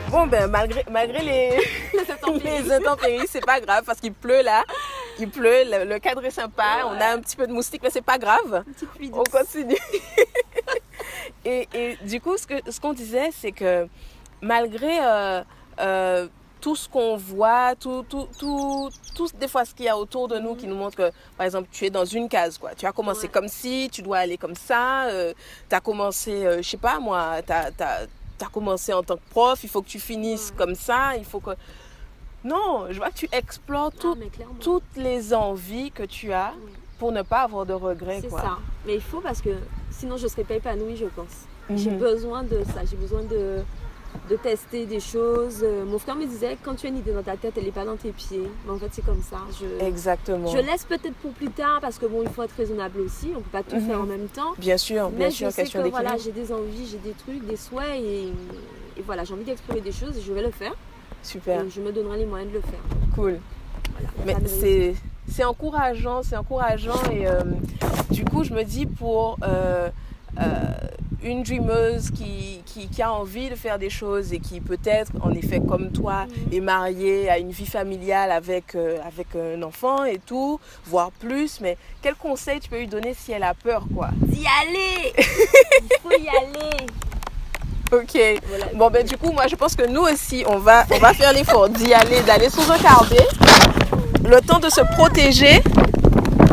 Bon, ben, malgré les intempéries, c'est pas grave parce qu'il pleut là. Il pleut, le cadre est sympa, on a un petit peu de moustiques, mais c'est pas grave. On continue. et du coup, ce qu'on disait, c'est que malgré tout ce qu'on voit, tout des fois ce qu'il y a autour de nous qui nous montre que, par exemple, tu es dans une case, quoi. Tu as commencé comme ci, tu dois aller comme ça. Tu as commencé, je sais pas moi, t'as commencé en tant que prof, il faut que tu finisses comme ça, il faut que... Non, je vois que tu explores toutes les envies que tu as pour ne pas avoir de regrets. C'est quoi. ça. Mais il faut parce que sinon je ne serais pas épanouie, je pense. J'ai besoin de ça, j'ai besoin de tester des choses. Mon frère me disait, quand tu as une idée dans ta tête, elle n'est pas dans tes pieds. Mais en fait, c'est comme ça. Exactement. Je laisse peut-être pour plus tard parce que bon, il faut être raisonnable aussi. On ne peut pas tout faire en même temps. Bien sûr, mais je sais question que d'équilibre. voilà, j'ai des envies, j'ai des trucs, des souhaits et voilà, j'ai envie d'explorer des choses et je vais le faire. Super. Et je me donnerai les moyens de le faire. Cool. Voilà, mais c'est encourageant et du coup, je me dis pour une dreameuse qui a envie de faire des choses et qui peut-être, en effet, comme toi, est mariée, a une vie familiale avec un enfant et tout, voire plus, mais quel conseil tu peux lui donner si elle a peur, quoi? D'y aller. Il faut y aller. Ok. Voilà. Bon, ben du coup, moi, je pense que nous aussi, on va faire l'effort d'aller se regarder, le temps de se protéger.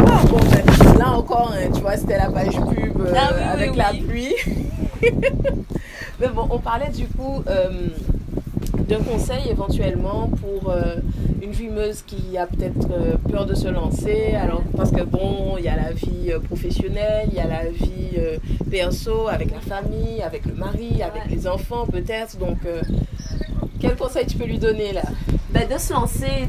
Ah, bon, ben, là encore, hein, tu vois, c'était la page pub avec la pluie. Mais bon, on parlait du coup d'un conseil éventuellement pour une fumeuse qui a peut-être peur de se lancer. Alors, parce que bon, il y a la vie professionnelle, il y a la vie perso avec la famille, avec le mari, avec les enfants peut-être. Donc, quel conseil tu peux lui donner là? Ben, de se lancer,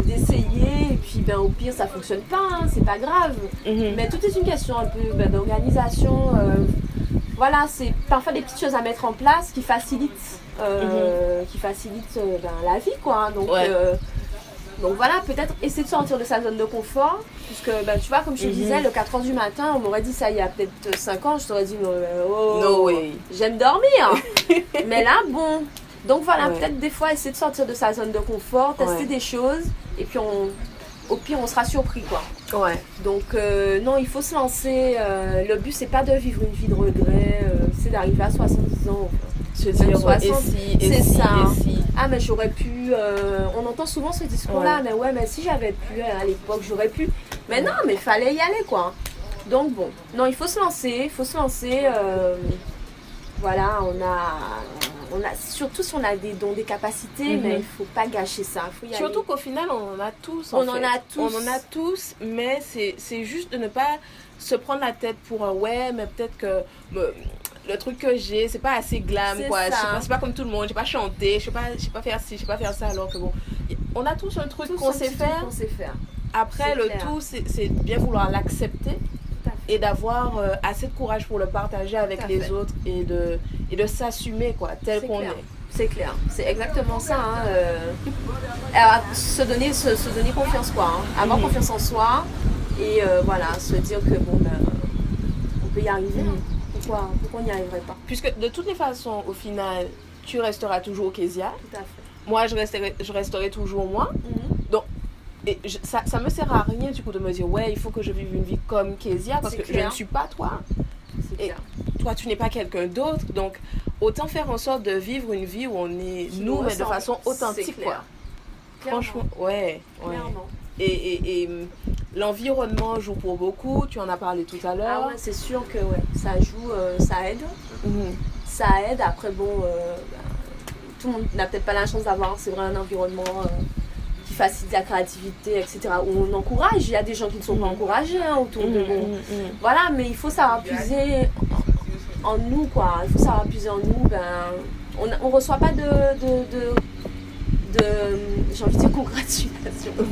d'essayer, et puis ben, au pire ça fonctionne pas, hein, c'est pas grave. Mais tout est une question un peu d'organisation. Voilà, c'est parfois des petites choses à mettre en place qui facilitent, la vie, quoi. Donc voilà, peut-être essayer de sortir de sa zone de confort, puisque tu vois, comme je te disais, le 4h du matin, on m'aurait dit ça il y a peut-être 5 ans, je t'aurais dit no way. J'aime dormir. Mais là, bon. Donc voilà, peut-être des fois essayer de sortir de sa zone de confort, tester des choses, et puis au pire on sera surpris, quoi. Donc non, il faut se lancer. Le but c'est pas de vivre une vie de regret, c'est d'arriver à 70 ans. Se dire 60, c'est ça. Ah mais j'aurais pu. On entend souvent ce discours-là, mais si j'avais pu à l'époque j'aurais pu. Mais non, mais fallait y aller, quoi. Donc bon, non, il faut se lancer, voilà, surtout si on a des dons, des capacités, mais il ne faut pas gâcher ça. Faut y surtout aller. qu'au final, on en a tous. On en a tous, mais c'est juste de ne pas se prendre la tête pour mais peut-être que le truc que j'ai, c'est pas assez glam, quoi. C'est pas comme tout le monde, j'ai pas chanté, je sais pas faire ci, je sais pas faire ça, alors que bon, on a tous un truc qu'on sait faire. Après, le tout, c'est bien vouloir l'accepter. Et d'avoir assez de courage pour le partager avec les autres et de s'assumer, quoi, tel qu'on est. C'est clair, c'est exactement ça. Alors, se donner confiance, quoi. Avoir confiance en soi et voilà, se dire que bon, on peut y arriver. Pourquoi on n'y arriverait pas? Puisque de toutes les façons, au final, tu resteras toujours Kezia. Tout à fait. Moi, je resterai toujours moi. Donc, et ça me sert à rien du coup de me dire il faut que je vive une vie comme Kezia parce que je ne suis pas toi et toi tu n'es pas quelqu'un d'autre, donc autant faire en sorte de vivre une vie où on est nous mais de façon authentique, quoi. Franchement, clairement. Et l'environnement joue pour beaucoup, tu en as parlé tout à l'heure. C'est sûr que ça joue, ça aide. Ça aide. Après bon, tout le monde n'a peut-être pas la chance d'avoir, c'est vrai, un environnement qui facilite la créativité, etc. Où on encourage, il y a des gens qui ne sont pas encouragés autour de nous. Voilà, mais il faut savoir puiser en nous, quoi. Il faut savoir puiser en nous. On ne reçoit pas j'ai envie de dire congratulations. Oui,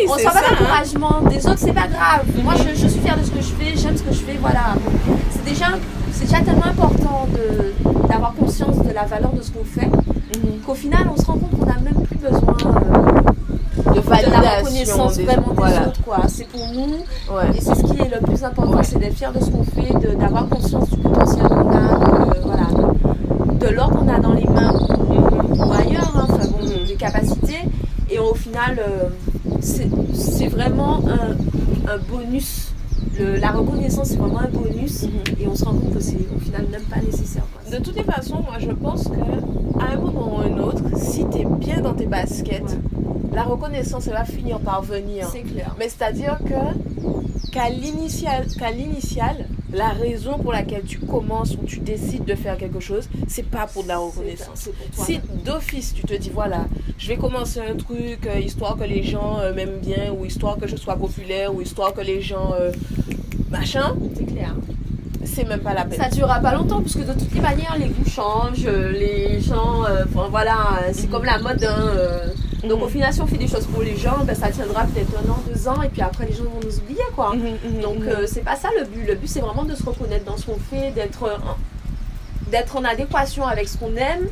on ne reçoit pas d'encouragement des autres, c'est pas grave. Moi, je suis fière de ce que je fais, j'aime ce que je fais, voilà. C'est déjà tellement important d'avoir conscience de la valeur de ce qu'on fait, qu'au final, on se rend compte qu'on n'a même plus besoin de la reconnaissance vraiment des autres, quoi. C'est pour nous, et c'est ce qui est le plus important, c'est d'être fier de ce qu'on fait, d'avoir conscience du potentiel qu'on a, de l'or qu'on a dans les mains ou ailleurs, hein, enfin bon, des capacités. Et au final, c'est vraiment un bonus. La reconnaissance, c'est vraiment un bonus. Et on se rend compte que c'est au final même pas nécessaire. Quoi. De toutes les façons, moi je pense qu'à un moment ou un autre, si tu es bien dans tes baskets, la reconnaissance elle va finir par venir. C'est clair. Mais c'est-à-dire qu'à l'initial, la raison pour laquelle tu commences ou tu décides de faire quelque chose, c'est pas pour de la reconnaissance. C'est pour toi, si d'office tu te dis voilà, je vais commencer un truc histoire que les gens m'aiment bien, ou histoire que je sois populaire, ou histoire que les gens machin, c'est clair. C'est même pas la peine. Ça durera pas longtemps parce que de toutes les manières les goûts changent, les gens, voilà, c'est comme la mode. Donc au final, si on fait des choses pour les gens, ben, ça tiendra peut-être 1 an, 2 ans, et puis après les gens vont nous oublier, quoi. Donc c'est pas ça le but. Le but c'est vraiment de se reconnaître dans ce qu'on fait, d'être en adéquation avec ce qu'on aime.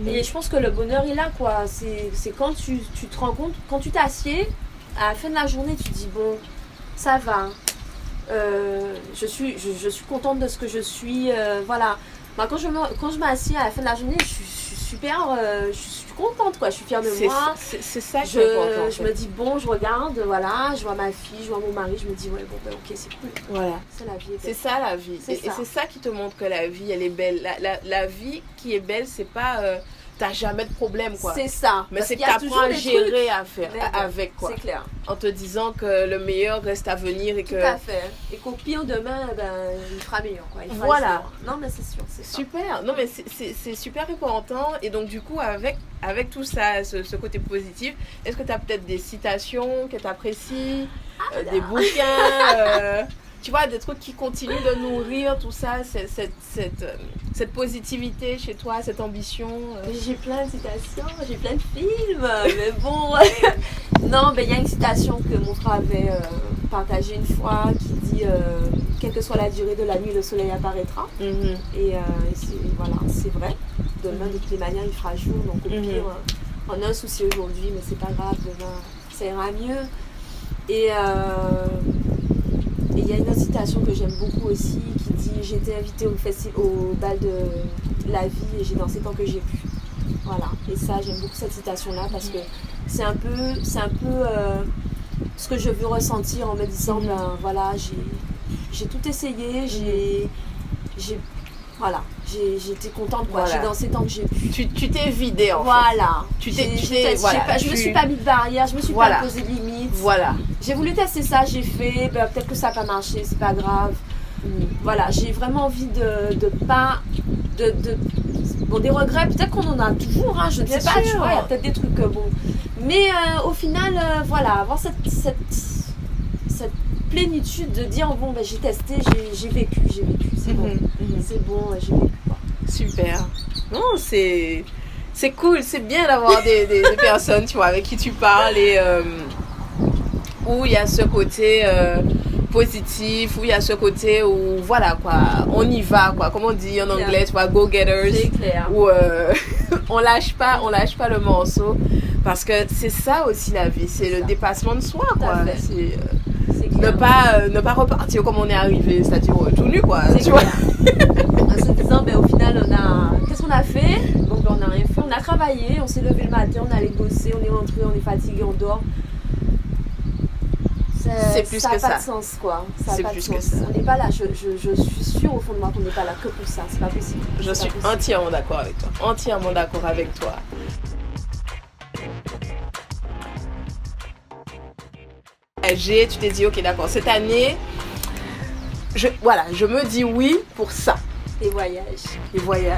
Et je pense que le bonheur il est là, quoi. C'est quand tu te rends compte, quand tu t'assieds, à la fin de la journée, tu te dis bon, ça va. Je suis contente de ce que je suis, voilà. Moi, quand je m'assieds à la fin de la journée, je suis super, je suis contente, quoi. Je suis fière de moi. C'est ça qui est important. Je me dis bon, je regarde, voilà, je vois ma fille, je vois mon mari, je me dis ouais bon ben ok, c'est cool. Voilà. C'est la vie. C'est ça la vie. Et c'est ça qui te montre que la vie elle est belle. La vie qui est belle, c'est pas t'as jamais de problème, quoi. C'est ça. Mais c'est que t'apprends à gérer avec, quoi. C'est clair. En te disant que le meilleur reste à venir et que. Tout à fait. Et qu'au pire demain, ben, il fera meilleur, quoi. Voilà. Non, mais c'est sûr, c'est ça. Super. Non, mais c'est super important. Et donc, du coup, avec tout ça, ce côté positif, est-ce que tu as peut-être des citations que tu apprécies, des bouquins tu vois, des trucs qui continuent de nourrir tout ça, cette positivité chez toi, cette ambition. J'ai plein de citations, j'ai plein de films, mais bon. Non, mais il y a une citation que mon frère avait partagée une fois qui dit quelle que soit la durée de la nuit, le soleil apparaîtra. Et c'est vrai. Demain, de toutes les manières, il fera jour. Donc au pire, on a un souci aujourd'hui, mais c'est pas grave, demain, ça ira mieux. Et il y a une autre citation que j'aime beaucoup aussi qui dit « J'ai été invitée au bal de la vie et j'ai dansé tant que j'ai pu ». Voilà, et ça j'aime beaucoup cette citation-là parce que c'est un peu ce que je veux ressentir en me disant ben voilà, j'ai tout essayé, j'ai été contente, quoi. J'ai dansé tant que j'ai pu. Tu t'es vidée en fait. Je me suis pas mis de barrière, je me suis pas posé de limites. Voilà. J'ai voulu tester ça, j'ai fait, ben, peut-être que ça n'a pas marché, c'est pas grave. Voilà, j'ai vraiment envie de pas. Bon, des regrets, peut-être qu'on en a toujours, hein, je ne sais pas, tu vois, il y a peut-être des trucs bon. Mais au final, voilà, avoir cette plénitude de dire bon, ben, j'ai testé, j'ai vécu, c'est bon. C'est bon, j'ai vécu, quoi. Super. Non, c'est cool, c'est bien d'avoir des personnes, tu vois, avec qui tu parles et où il y a ce côté positif, où il y a ce côté où voilà, quoi, on y va, quoi, comme on dit en anglais, tu vois, go-getters. C'est clair. Où on lâche pas le morceau parce que c'est ça aussi la vie, c'est le dépassement de soi, quoi. Ne pas repartir comme on est arrivé, c'est-à-dire tout nu, quoi. Tu vois. En se disant, ben, au final, qu'est-ce qu'on a fait? Donc on n'a rien fait, on a travaillé, on s'est levé le matin, on allait bosser, on est rentré, on est fatigué, on dort. C'est plus ça que ça. Ça n'a pas de sens, quoi. C'est plus que ça. On n'est pas là, je suis sûre au fond de moi qu'on n'est pas là que pour ça, c'est pas possible. Je suis entièrement d'accord avec toi, entièrement d'accord avec toi. Tu t'es dit ok d'accord, cette année je me dis oui pour ça. Les voyages. Ouais.